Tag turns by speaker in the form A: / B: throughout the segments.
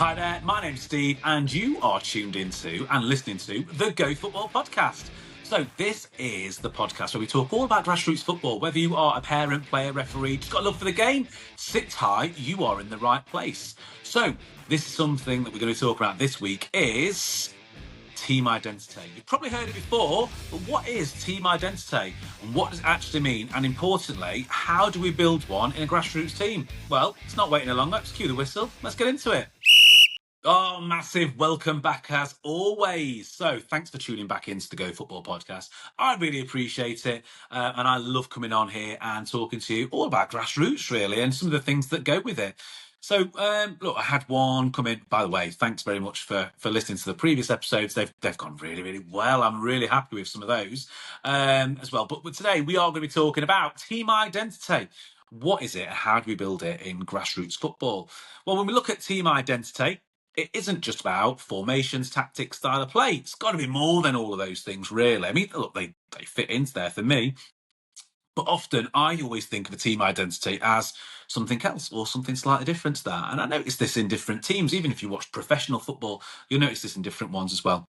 A: Hi there, my name's Steve, and you are tuned into and listening to the Go Football podcast. So this is the podcast where we talk all about grassroots football. Whether you are a parent, player, referee, just got love for the game, sit tight, you are in the right place. So this is something that we're going to talk about this week is team identity. You've probably heard it before, but what is team identity and what does it actually mean? And importantly, how do we build one in a grassroots team? Well, it's not waiting along. Let's cue the whistle. Let's get into it. Oh, massive welcome back as always. So thanks for tuning back into the Go Football podcast. I really appreciate it. And I love coming on here and talking to you all about grassroots, really, and some of the things that go with it. So, look, I had one come in. By the way, thanks very much for listening to the previous episodes. They've gone really, really well. I'm really happy with some of those as well. But today we are going to be talking about team identity. What is it? How do we build it in grassroots football? Well, when we look at team identity, it isn't just about formations, tactics, style of play. It's got to be more than all of those things, really. I mean, look, they fit into there for me. But often I always think of a team identity as something else or something slightly different to that. And I notice this in different teams. Even if you watch professional football, you'll notice this in different ones as well.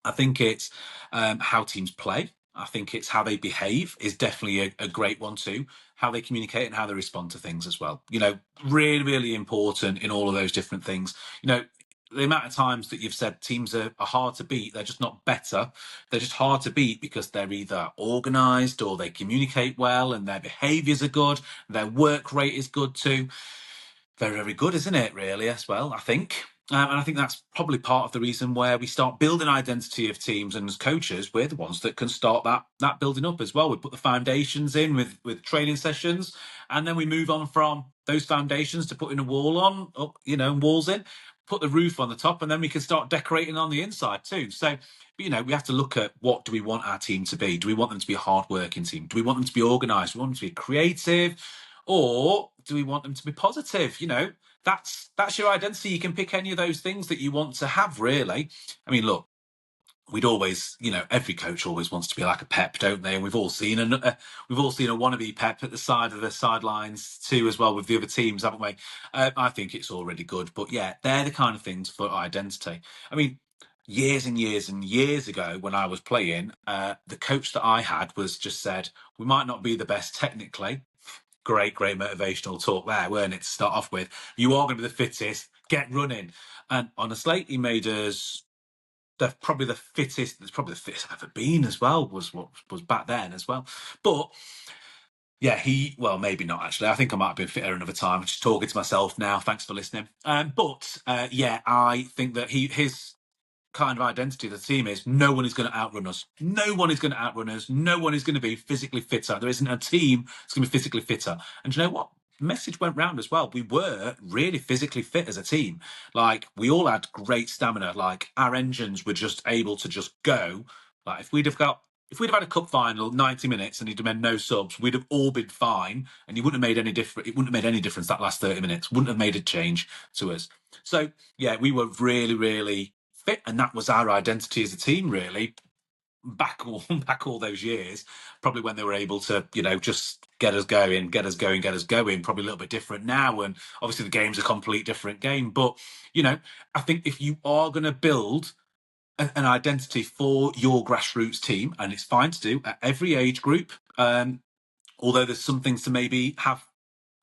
A: I think it's how teams play. I think it's how they behave is definitely a great one too. How they communicate and how they respond to things as well. You know, really, really important in all of those different things. You know, the amount of times that you've said teams are hard to beat, they're just not better. They're just hard to beat because they're either organised or they communicate well and their behaviours are good. Their work rate is good too. Very, very good, isn't it, really, as well, I think. And I think that's probably part of the reason where we start building identity of teams, and as coaches, we're the ones that can start that building up as well. We put the foundations in with training sessions, and then we move on from those foundations to putting a wall on, walls in, put the roof on the top, and then we can start decorating on the inside too. So, we have to look at what do we want our team to be? Do we want them to be a hard-working team? Do we want them to be organised? Do we want them to be creative? Or do we want them to be positive? That's your identity. You can pick any of those things that you want to have, really. I mean, look, we'd always, every coach always wants to be like a Pep, don't they? And we've all seen a wannabe Pep at the side of the sidelines too, as well with the other teams, haven't we? I think it's already good, but yeah, they're the kind of things for identity. I mean, years and years and years ago when I was playing, the coach that I had was just said, we might not be the best technically. Great motivational talk there, weren't it, to start off with? You are going to be the fittest, get running. And honestly, he made us probably the fittest I've ever been as well, was what was back then as well. But yeah, maybe not actually. I think I might have been fitter another time. I'm just talking to myself now. Thanks for listening. But I think that his kind of identity of the team is no one is going to outrun us. No one is going to outrun us. No one is going to be physically fitter. There isn't a team that's going to be physically fitter. And do you know what? The message went round as well. We were really physically fit as a team. Like, we all had great stamina. Like, our engines were just able to just go. Like, if we'd have had a cup final 90 minutes and he'd have made no subs, we'd have all been fine, and it wouldn't have made any difference. It wouldn't have made any difference that last 30 minutes. Wouldn't have made a change to us. So yeah, we were really, really fit, and that was our identity as a team, really. Back all those years, probably when they were able to, just get us going. Probably a little bit different now, and obviously the game's a complete different game. But I think if you are going to build an identity for your grassroots team, and it's fine to do at every age group, although there's some things to maybe have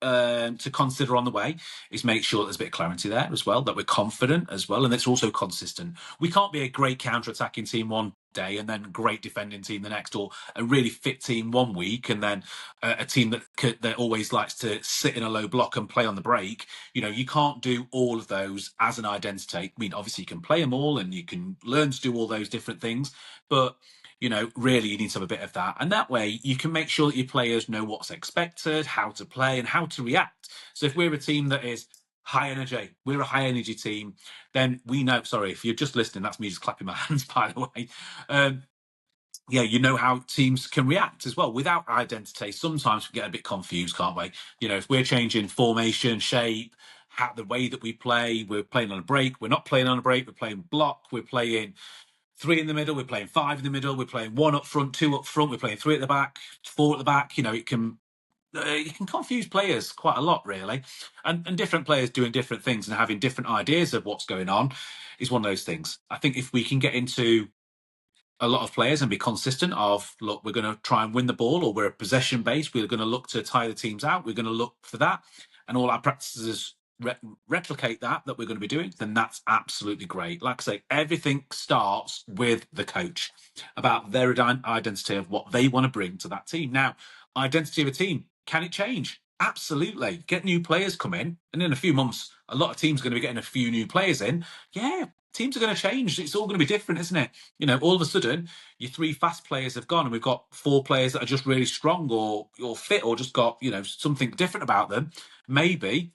A: to consider on the way, is make sure there's a bit of clarity there as well, that we're confident as well, and it's also consistent. We can't be a great counter-attacking team one day and then great defending team the next, or a really fit team one week and then a team that always likes to sit in a low block and play on the break. You can't do all of those as an identity. I mean, obviously you can play them all and you can learn to do all those different things, but really you need to have a bit of that. And that way you can make sure that your players know what's expected, how to play and how to react. So if we're a team that is high energy, we're a high energy team, then we know, sorry, if you're just listening, that's me just clapping my hands, by the way. You know how teams can react as well without identity. Sometimes we get a bit confused, can't we? If we're changing formation, shape, the way that we play, we're playing on a break, we're not playing on a break, we're playing block, we're playing 3 in the middle, we're playing 5 in the middle, we're playing 1 up front, 2 up front, we're playing 3 at the back, 4 at the back. It can you can confuse players quite a lot, really, and different players doing different things and having different ideas of what's going on is one of those things. I think if we can get into a lot of players and be consistent of, look, we're going to try and win the ball, or we're possession based, we're going to look to tire the teams out, we're going to look for that, and all our practices replicate that we're going to be doing, then that's absolutely great. Like I say, everything starts with the coach, about their identity of what they want to bring to that team. Now, identity of a team, can it change? Absolutely. Get new players come in, and in a few months a lot of teams are going to be getting a few new players in. Yeah, teams are going to change. It's all going to be different, isn't it? All of a sudden, your three fast players have gone, and we've got four players that are just really strong or fit, or just got something different about them. Maybe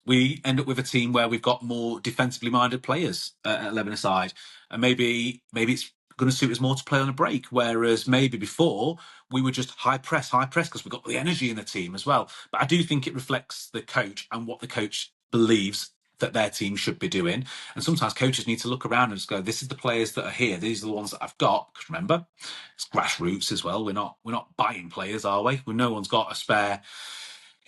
A: we end up with a team where we've got more defensively minded players at 11 aside, and maybe it's going to suit us more to play on a break. Whereas maybe before we were just high press because we've got the energy in the team as well. But I do think it reflects the coach and what the coach believes that their team should be doing. And sometimes coaches need to look around and just go, this is the players that are here. These are the ones that I've got. Because remember, it's grassroots as well. We're not buying players, are we? No one's got a spare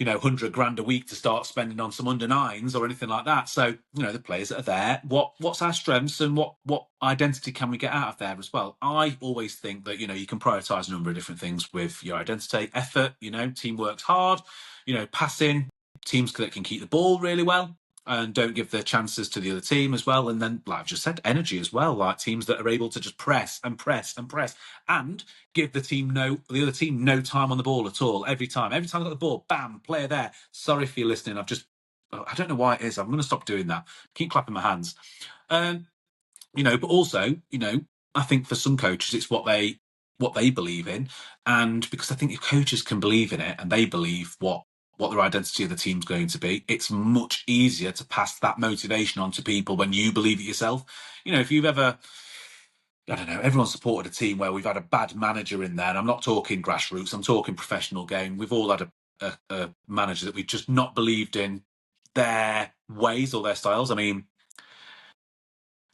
A: 100 grand a week to start spending on some under nines or anything like that. So, the players that are there, what's our strengths and what identity can we get out of there as well? I always think that, you can prioritize a number of different things with your identity. Effort, team works hard, passing, teams that can keep the ball really well and don't give the chances to the other team as well. And then, like I've just said, energy as well, like teams that are able to just press and press and press and give the other team no time on the ball at all. Every time I've got the ball, bam, player there. Sorry if you're listening. I don't know why it is. I'm going to stop doing that. Keep clapping my hands. But also, I think for some coaches, it's what they believe in. And because I think if coaches can believe in it and they believe what their identity of the team's going to be, it's much easier to pass that motivation on to people when you believe it yourself. If you've ever, I don't know, everyone's supported a team where we've had a bad manager in there, and I'm not talking grassroots, I'm talking professional game. We've all had a manager that we've just not believed in their ways or their styles. I mean,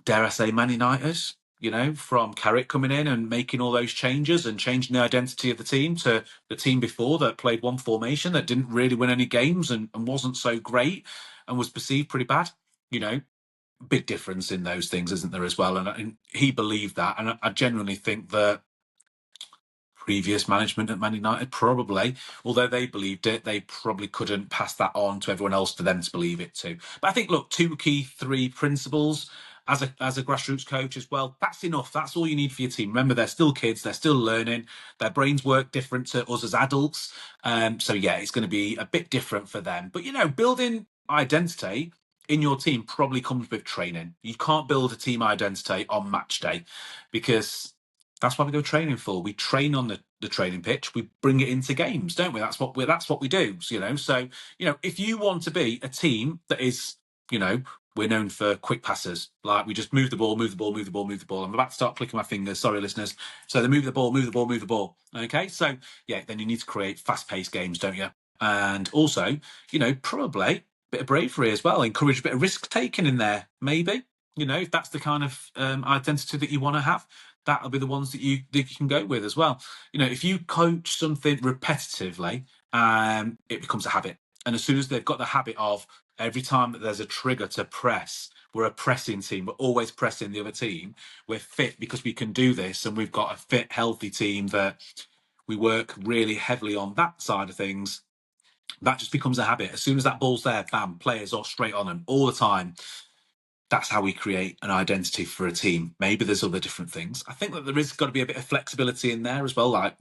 A: dare I say, Man United, from Carrick coming in and making all those changes and changing the identity of the team to the team before that played one formation that didn't really win any games and wasn't so great and was perceived pretty bad. Big difference in those things, isn't there, as well? And he believed that. And I genuinely think that previous management at Man United probably, although they believed it, they probably couldn't pass that on to everyone else for them to believe it too. But I think, look, three principles as a grassroots coach as well, that's enough. That's all you need for your team. Remember, they're still kids, they're still learning, their brains work different to us as adults. So yeah, it's going to be a bit different for them. But building identity in your team probably comes with training. You can't build a team identity on match day, because that's why we go training for. We train on the training pitch. We bring it into games, don't we? That's what we do. So if you want to be a team that is, we're known for quick passes. Like we just move the ball, move the ball, move the ball, move the ball. I'm about to start clicking my fingers. Sorry, listeners. So they move the ball, move the ball, move the ball. Okay. So yeah, then you need to create fast-paced games, don't you? And also, probably a bit of bravery as well. Encourage a bit of risk taking in there, maybe. If that's the kind of identity that you want to have, that'll be the ones that you can go with as well. If you coach something repetitively, it becomes a habit. And as soon as they've got the habit of every time that there's a trigger to press, we're a pressing team, we're always pressing the other team, we're fit because we can do this, and we've got a fit, healthy team that we work really heavily on that side of things, that just becomes a habit. As soon as that ball's there, bam, players are straight on them all the time. That's how we create an identity for a team. Maybe there's other different things. I think that there is got to be a bit of flexibility in there as well. Like,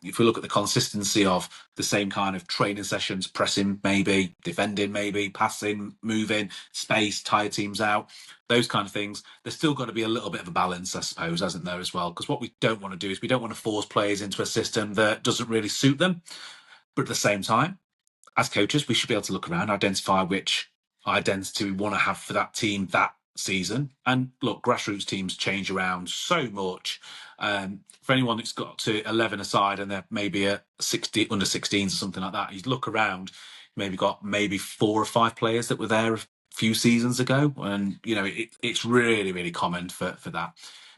A: if we look at the consistency of the same kind of training sessions, pressing maybe, defending maybe, passing, moving, space, tire teams out, those kind of things, there's still got to be a little bit of a balance, I suppose, hasn't there, as well? Because what we don't want to do is we don't want to force players into a system that doesn't really suit them. But at the same time, as coaches, we should be able to look around, identify which identity we want to have for that team that season. And look, grassroots teams change around so much. For anyone that's got to 11 aside and they're maybe a 60 under 16s or something like that, you look around, maybe got 4 or 5 players that were there a few seasons ago, and it's really, really common for that.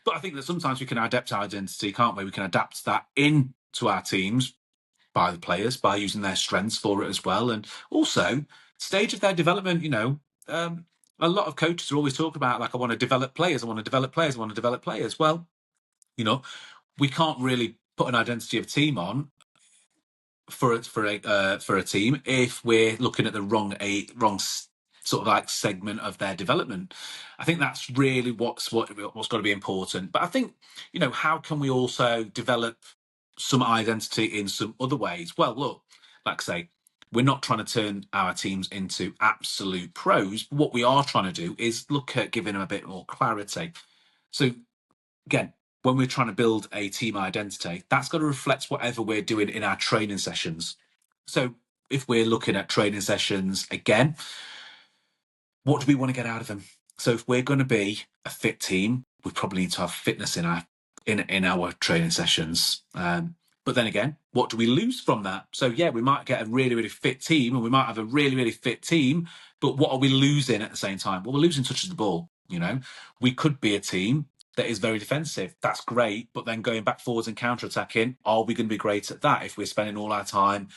A: But I think that sometimes we can adapt our identity, can't we? We can adapt that into our teams by the players, by using their strengths for it as well. And also, stage of their development, a lot of coaches are always talking about, like, I want to develop players, I want to develop players, I want to develop players. Well, we can't really put an identity of team on for a team if we're looking at the wrong sort of like segment of their development. I think that's really what's got to be important. But I think, how can we also develop some identity in some other ways? Well, look, like I say, we're not trying to turn our teams into absolute pros. But what we are trying to do is look at giving them a bit more clarity. So again, when we're trying to build a team identity, that's got to reflect whatever we're doing in our training sessions. So if we're looking at training sessions again, what do we want to get out of them? So if we're going to be a fit team, we probably need to have fitness in our training sessions. But then again, what do we lose from that? So yeah, we might get a really, really fit team, and we might have a really, really fit team, but what are we losing at the same time? Well, we're losing touch of the ball. We could be a team that is very defensive. That's great, but then going back forwards and counter-attacking, are we going to be great at that if we're spending all our time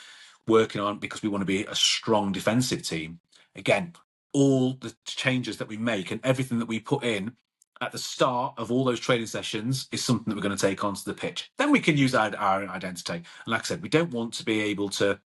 A: working on, because we want to be a strong defensive team? Again, all the changes that we make and everything that we put in at the start of all those training sessions is something that we're going to take onto the pitch. Then we can use our identity. And like I said, we don't want to be able to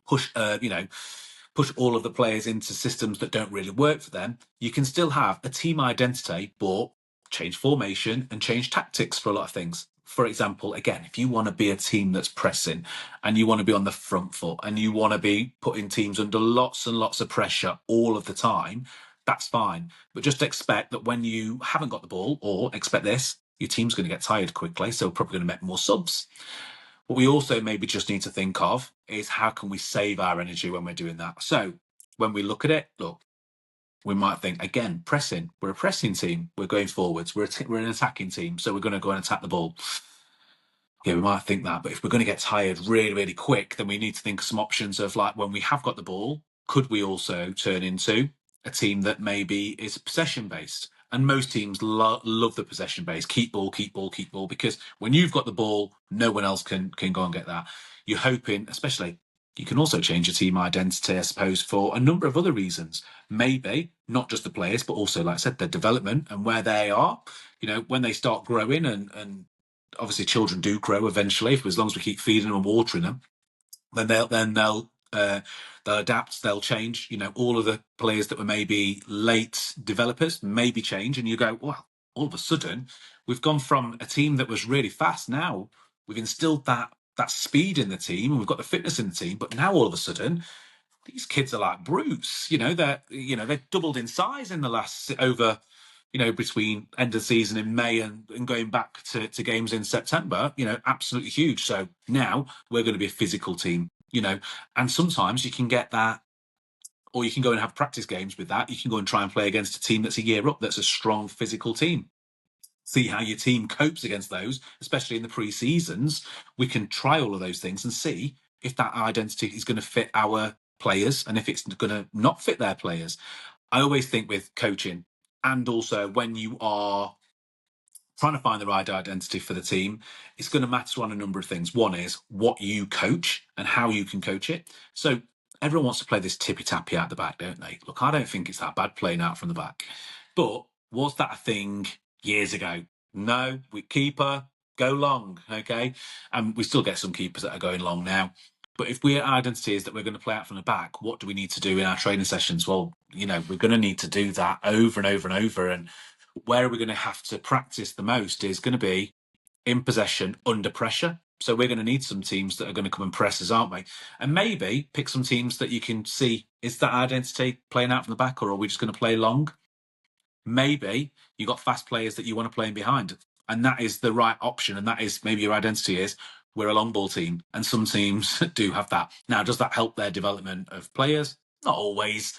A: push all of the players into systems that don't really work for them. You can still have a team identity, but change formation and change tactics for a lot of things. For example, again, if you want to be a team that's pressing and you want to be on the front foot and you want to be putting teams under lots and lots of pressure all of the time, that's fine. But just expect that when you haven't got the ball, or expect this, your team's going to get tired quickly, so we're probably going to make more subs. What we also maybe just need to think of is, how can we save our energy when we're doing that? So when we look at it, we might think, again, pressing. We're a pressing team. We're going forwards. We're an attacking team, so we're going to go and attack the ball. Yeah, we might think that. But if we're going to get tired really, really quick, then we need to think of some options of, like, when we have got the ball, could we also turn into a team that maybe is possession-based? And most teams love the possession base. Keep ball, keep ball, keep ball. Because when you've got the ball, no one else can go and get that. You're hoping, especially, you can also change your team identity, I suppose, for a number of other reasons. Maybe not just the players, but also, like I said, their development and where they are. When they start growing, and obviously children do grow eventually, as long as we keep feeding them and watering them, then they'll adapt, they'll change. All of the players that were maybe late developers maybe change, and you go, well, all of a sudden we've gone from a team that was really fast. Now we've instilled that speed in the team, and we've got the fitness in the team, but now all of a sudden these kids are like brutes. They've doubled in size in the last over between end of season in May and going back to games in September, absolutely huge. So now we're going to be a physical team, and sometimes you can get that, or you can go and have practice games with that. You can go and try and play against a team that's a year up, that's a strong physical team. See how your team copes against those, especially in the pre-seasons. We can try all of those things and see if that identity is going to fit our players and if it's going to not fit their players. I always think with coaching, and also when you are trying to find the right identity for the team, it's going to matter on a number of things. One is what you coach and how you can coach it. So everyone wants to play this tippy-tappy out the back, don't they? Look, I don't think it's that bad playing out from the back. But was that a thing years ago? No, we keeper, go long, okay? And we still get some keepers that are going long now. But if our identity is that we're going to play out from the back, what do we need to do in our training sessions? Well, we're going to need to do that over and over and over. And where are we going to have to practice the most is going to be in possession under pressure. So we're going to need some teams that are going to come and press us, aren't we? And maybe pick some teams that you can see, is that identity playing out from the back, or are we just going to play long? Maybe you got fast players that you want to play in behind, and that is the right option. And that is maybe your identity is, we're a long ball team, and some teams do have that. Now, does that help their development of players? Not always.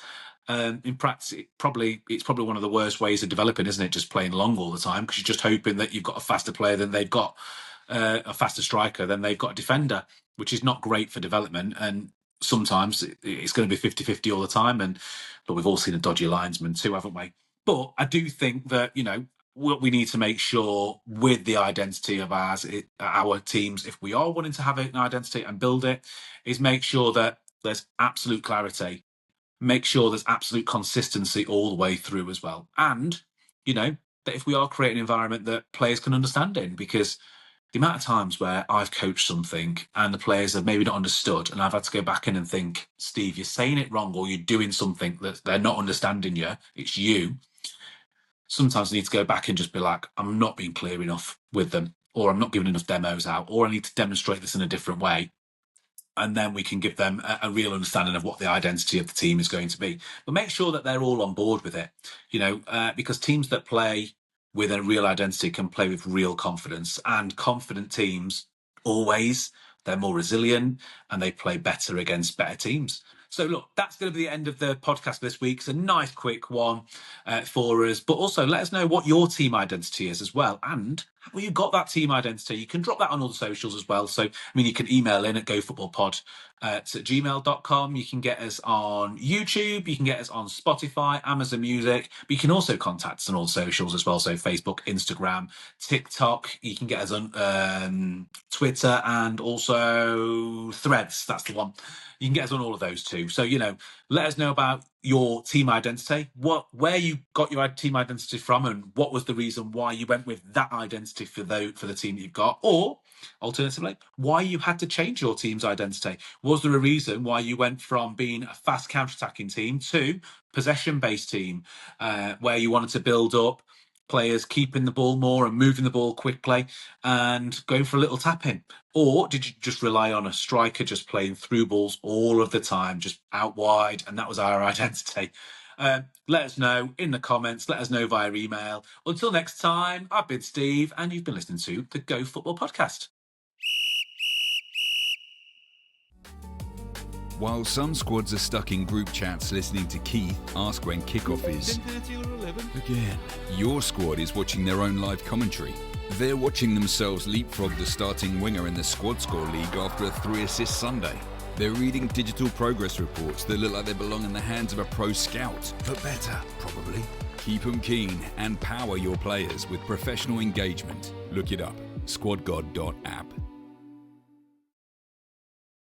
A: In practice, it's probably one of the worst ways of developing, isn't it? Just playing long all the time, because you're just hoping that you've got a faster player than they've got, a faster striker than they've got a defender, which is not great for development. And sometimes it's going to be 50-50 all the time. But we've all seen a dodgy linesman too, haven't we? But I do think that, what we need to make sure with the identity of our teams, if we are wanting to have an identity and build it, is make sure that there's absolute clarity, make sure there's absolute consistency all the way through as well. And, that if we are creating an environment that players can understand in, because the amount of times where I've coached something and the players have maybe not understood, and I've had to go back in and think, Steve, you're saying it wrong, or you're doing something that they're not understanding you, it's you. Sometimes I need to go back and just be like, I'm not being clear enough with them, or I'm not giving enough demos out, or I need to demonstrate this in a different way. And then we can give them a real understanding of what the identity of the team is going to be. But make sure that they're all on board with it, because teams that play with a real identity can play with real confidence. And confident teams, always, they're more resilient and they play better against better teams. So look, that's going to be the end of the podcast this week. It's a nice quick one for us, but also let us know what your team identity is as well. And how you got that team identity. You can drop that on all the socials as well. So, you can email in at gofootballpod@gmail.com. You can get us on YouTube. You can get us on Spotify, Amazon Music. But you can also contact us on all the socials as well. So Facebook, Instagram, TikTok. You can get us on Twitter and also Threads. That's the one. You can get us on all of those too. So, let us know about your team identity, where you got your team identity from, and what was the reason why you went with that identity for the team that you've got, or alternatively, why you had to change your team's identity. Was there a reason why you went from being a fast counter-attacking team to possession-based team, where you wanted to build up players keeping the ball more and moving the ball quickly and going for a little tap-in? Or did you just rely on a striker just playing through balls all of the time, just out wide, and that was our identity? Let us know in the comments. Let us know via email. Until next time, I've been Steve, and you've been listening to the Go Football Podcast.
B: While some squads are stuck in group chats listening to Keith ask when kickoff is,
C: 10:30 or 11?
B: again, your squad is watching their own live commentary. They're watching themselves leapfrog the starting winger in the Squad Score League after a 3-assist Sunday. They're reading digital progress reports that look like they belong in the hands of a pro scout, but better, probably. Keep them keen and power your players with professional engagement. Look it up, squadgod.app.